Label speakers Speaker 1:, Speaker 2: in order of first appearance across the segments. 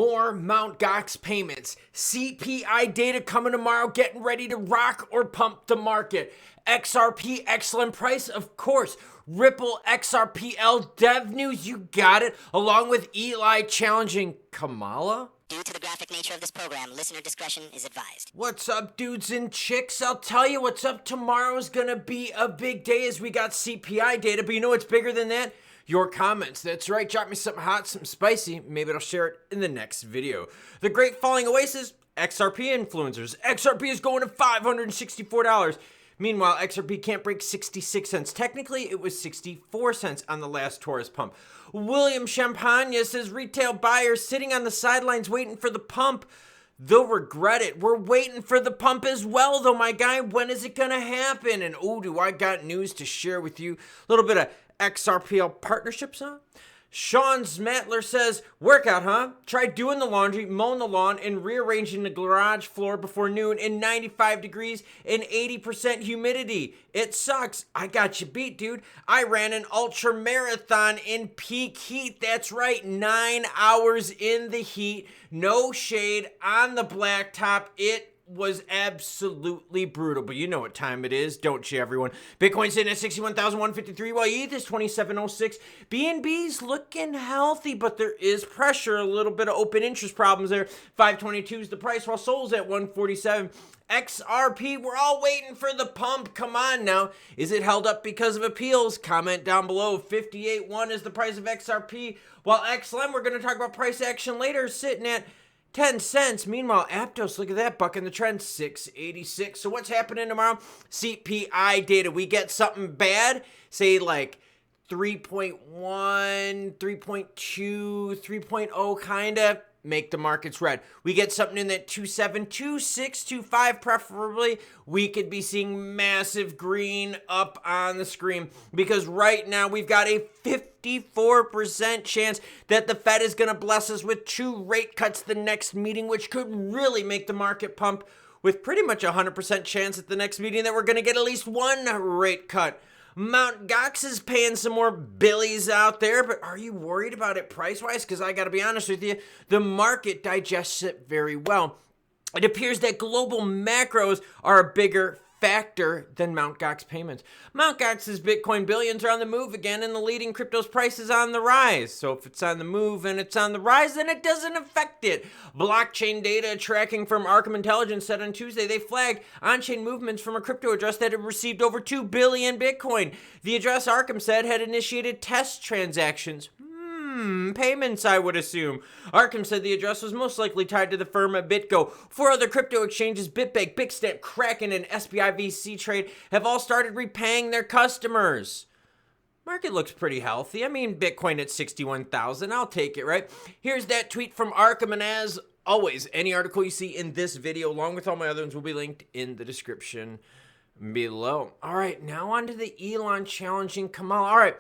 Speaker 1: more Mt. Gox payments. CPI data coming tomorrow, getting ready to rock or pump the market. XRP XLM price, of course. Ripple XRPL dev news, you got it. Along with Eli challenging Kamala.
Speaker 2: Due to the graphic nature of this program, listener discretion is advised.
Speaker 1: What's up, dudes and chicks? I'll tell you what's up. Tomorrow's gonna be a big day as we got CPI data, but you know what's bigger than that? Your comments. That's right, drop me something hot, something spicy. Maybe I'll share it in the next video. The great falling oasis, XRP influencers. XRP is going to $564. Meanwhile, XRP can't break 66 cents. Technically, it was 64 cents on the last Taurus pump. William Champagne says retail buyers sitting on the sidelines waiting for the pump. They'll regret it. We're waiting for the pump as well, though, my guy. When is it going to happen? And, oh, do I got news to share with you. A little bit of XRPL partnerships, huh? Sean Smatler says, workout, huh? Try doing the laundry, mowing the lawn, and rearranging the garage floor before noon in 95 degrees and 80% humidity. It sucks. I got you beat, dude. I ran an ultra marathon in peak heat. That's right, 9 hours in the heat, no shade, on the blacktop. It was absolutely brutal, but you know what time it is, don't you, everyone? Bitcoin sitting at 61,153, while ETH is 2706. BNB's looking healthy, but there is pressure, a little bit of open interest problems there. 522 is the price, while Sol's at 147. XRP, we're all waiting for the pump. Come on now. Is it held up because of appeals? Comment down below. 58.1 is the price of XRP, while XLM, we're going to talk about price action later, sitting at 10 cents. Meanwhile, Aptos, look at that, bucking the trend, 686. So what's happening tomorrow? CPI data. We get something bad, say like 3.1, 3.2, 3.0 kind of, make the markets red. We get something in that 2.7, 2.6, 2.5 preferably. We could be seeing massive green up on the screen because right now we've got a 54% chance that the Fed is going to bless us with 2 rate cuts the next meeting, which could really make the market pump, with pretty much a 100% chance at the next meeting that we're going to get at least 1 rate cut. Mt. Gox is paying some more billies out there, but are you worried about it price-wise? Because I got to be honest with you, the market digests it very well. It appears that global macros are a bigger factor than Mt. Gox payments. Mt. Gox's Bitcoin billions are on the move again, and the leading crypto's price is on the rise. So if it's on the move and it's on the rise, then it doesn't affect it. Blockchain data tracking from Arkham Intelligence said on Tuesday they flagged on-chain movements from a crypto address that had received over 2 billion Bitcoin. The address, Arkham said, had initiated test transactions. Payments, I would assume. Arkham said the address was most likely tied to the firm of BitGo. 4 other crypto exchanges, Bitbag, Bitstamp, Kraken, and SBI VC Trade, have all started repaying their customers. Market looks pretty healthy. I mean, Bitcoin at 61,000. I'll take it, right? Here's that tweet from Arkham, and as always, any article you see in this video, along with all my other ones, will be linked in the description below. All right, now on to the Elon challenging Kamala. All right,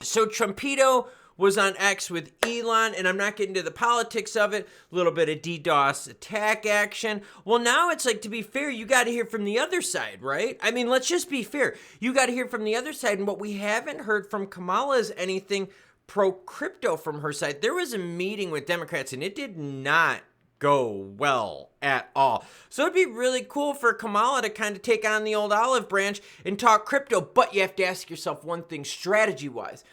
Speaker 1: so Trumpito was on X with Elon, and I'm not getting to the politics of it. A little bit of DDoS attack action. Well, now it's like, to be fair, you got to hear from the other side, right? I mean, let's just be fair. You got to hear from the other side, and what we haven't heard from Kamala is anything pro-crypto from her side. There was a meeting with Democrats, and it did not go well at all. So it'd be really cool for Kamala to kind of take on the old olive branch and talk crypto, but you have to ask yourself one thing strategy-wise.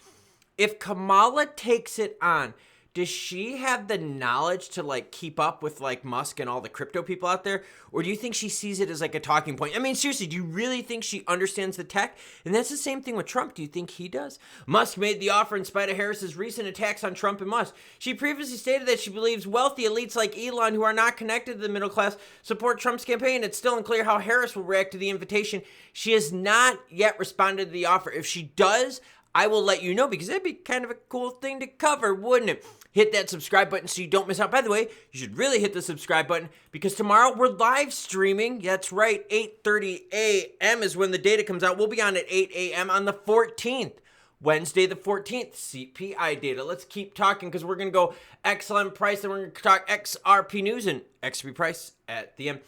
Speaker 1: If Kamala takes it on, does she have the knowledge to like keep up with like Musk and all the crypto people out there? Or do you think she sees it as like a talking point? I mean, seriously, do you really think she understands the tech? And that's the same thing with Trump. Do you think he does? Musk made the offer in spite of Harris's recent attacks on Trump and Musk. She previously stated that she believes wealthy elites like Elon, who are not connected to the middle class, support Trump's campaign. It's still unclear how Harris will react to the invitation. She has not yet responded to the offer. If she does, I will let you know, because that'd be kind of a cool thing to cover, wouldn't it? Hit that subscribe button so you don't miss out. By the way, you should really hit the subscribe button because tomorrow we're live streaming. That's right, 8:30 a.m. is when the data comes out. We'll be on at 8 a.m. on the 14th. Wednesday the 14th, CPI data. Let's keep talking because we're going to go XLM price, and we're going to talk XRP news and XRP price at the end.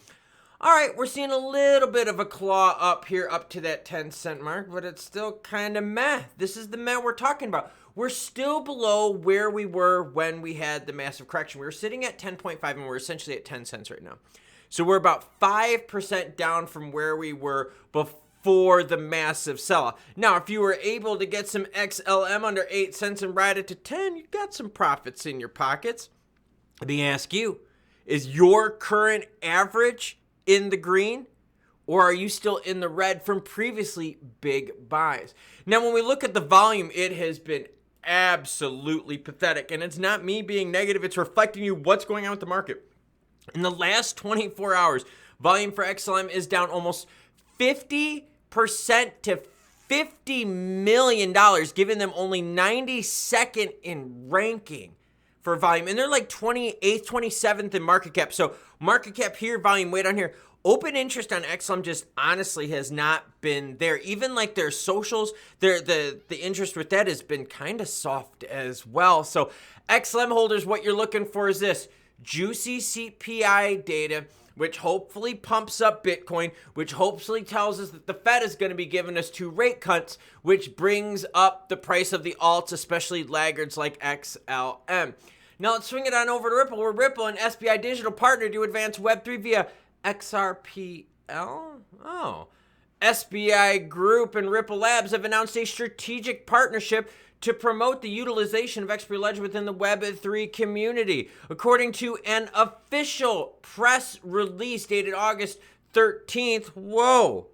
Speaker 1: All right, we're seeing a little bit of a claw up here up to that 10 cent mark, but it's still kind of meh. This is the meh we're talking about. we're still below where we were when we had the massive correction. We were sitting at 10.5 and we're essentially at 10 cents right now. So we're about 5% down from where we were before the massive sell-off. Now, if you were able to get some XLM under 8 cents and ride it to 10, you got some profits in your pockets. Let me ask you, is your current average in the green? Or are you still in the red from previously big buys? Now, when we look at the volume, it has been absolutely pathetic. And it's not me being negative. It's reflecting you what's going on with the market. In the last 24 hours, volume for XLM is down almost 50% to $50 million, giving them only 92nd in ranking for volume. And they're like 28th, 27th in market cap. So market cap here, volume way down here. Open interest on XLM just honestly has not been there. Even like their socials, the interest with that has been kind of soft as well. So XLM holders, what you're looking for is this juicy CPI data, which hopefully pumps up Bitcoin, which hopefully tells us that the Fed is going to be giving us 2 rate cuts, which brings up the price of the alts, especially laggards like XLM. Now let's swing it on over to Ripple, where Ripple and SBI Digital partner to advance Web3 via XRPL? SBI Group and Ripple Labs have announced a strategic partnership to promote the utilization of XRP Ledger within the Web3 community. According to an official press release dated August 13th. Whoa,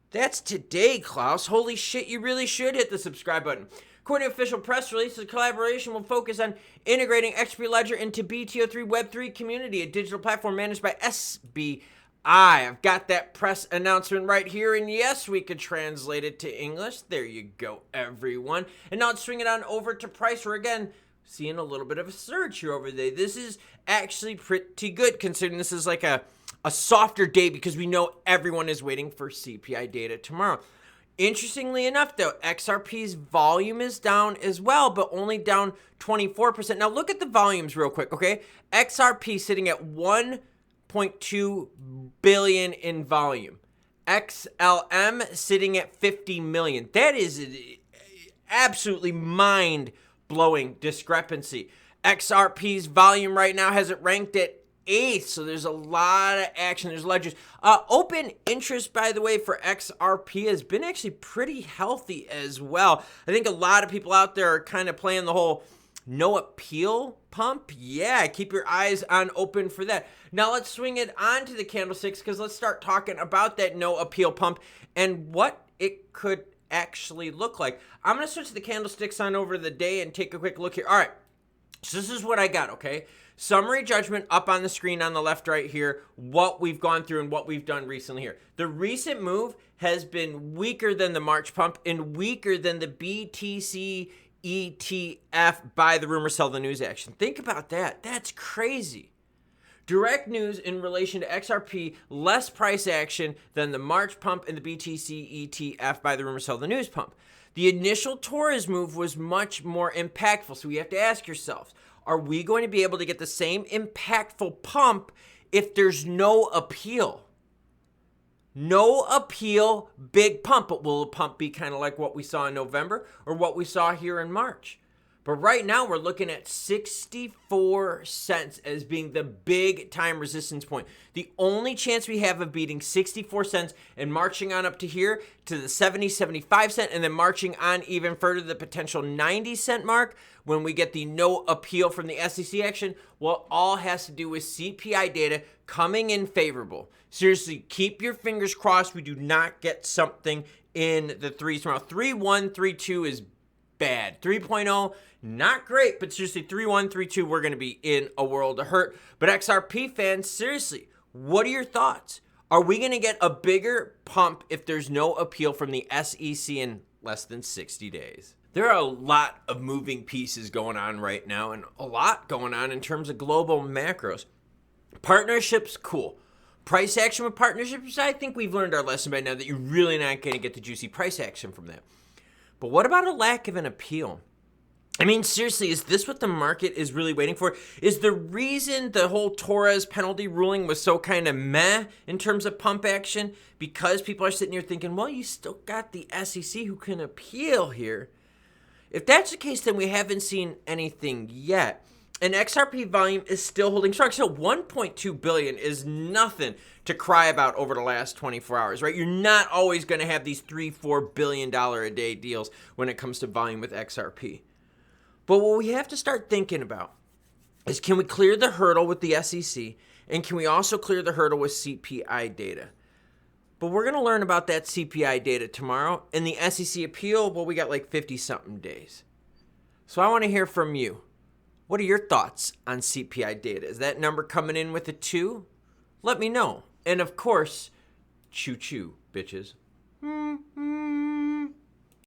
Speaker 1: that's today, Klaus. Holy shit, you really should hit the subscribe button. According to official press release, the collaboration will focus on integrating XRP Ledger into BTO3 Web3 community, a digital platform managed by SBI. I've got that press announcement right here, and yes, we could translate it to English. There you go, everyone. And now let's swing it on over to price. We're again seeing a little bit of a surge here over there. This is actually pretty good, considering this is like a softer day because we know everyone is waiting for CPI data tomorrow. Interestingly enough, though, XRP's volume is down as well, but only down 24%. Now, look at the volumes real quick, okay? XRP sitting at 1.2 billion in volume. XLM sitting at 50 million. That is an absolutely mind-blowing discrepancy. XRP's volume right now has it ranked at 8th, so there's a lot of action. There's ledgers. Open interest, by the way, for XRP has been actually pretty healthy as well. I think a lot of people out there are kind of playing the whole no appeal pump. Yeah, keep your eyes on open for that. Now let's swing it on to the candlesticks because let's start talking about that no appeal pump and what it could actually look like. I'm going to switch the candlesticks on over the day and take a quick look here. All right, so this is what I got, okay? Summary judgment up on the screen on the left right here, what we've gone through and what we've done recently here. The recent move has been weaker than the March pump and weaker than the BTC ETF buy the rumor, sell the news action. Think about that. That's crazy. Direct news in relation to XRP, less price action than the March pump and the BTC ETF buy the rumor, sell the news pump. The initial Torres move was much more impactful, so we have to ask yourselves, are we going to be able to get the same impactful pump if there's no appeal? No appeal, big pump. But will a pump be kind of like what we saw in November or what we saw here in March? But right now we're looking at 64 cents as being the big time resistance point. The only chance we have of beating 64 cents and marching on up to here to the 70, 75 cent and then marching on even further to the potential 90 cent mark when we get the no appeal from the SEC action, well, all has to do with CPI data coming in favorable. Seriously, keep your fingers crossed we do not get something in the threes tomorrow. 3.1, 3.2 is bad. 3.0, not great, but seriously, 3.1, 3.2, we're going to be in a world of hurt. But XRP fans, seriously, what are your thoughts? Are we going to get a bigger pump if there's no appeal from the SEC in less than 60 days? There are a lot of moving pieces going on right now and a lot going on in terms of global macros. Partnerships, cool. Price action with partnerships, I think we've learned our lesson by now that you're really not going to get the juicy price action from that. But what about a lack of an appeal? I mean, seriously, is this what the market is really waiting for? Is the reason the whole Torres penalty ruling was so kind of meh in terms of pump action because people are sitting here thinking, well, you still got the SEC who can appeal here. If that's the case, then we haven't seen anything yet. And XRP volume is still holding strong. So 1.2 billion is nothing to cry about over the last 24 hours, right? You're not always going to have these $3-4 billion a day deals when it comes to volume with XRP. But what we have to start thinking about is, can we clear the hurdle with the SEC? And can we also clear the hurdle with CPI data? But we're going to learn about that CPI data tomorrow. And the SEC appeal, well, we got like 50-something days. So I want to hear from you. What are your thoughts on CPI data? Is that number coming in with a 2? Let me know. And of course, choo-choo, bitches.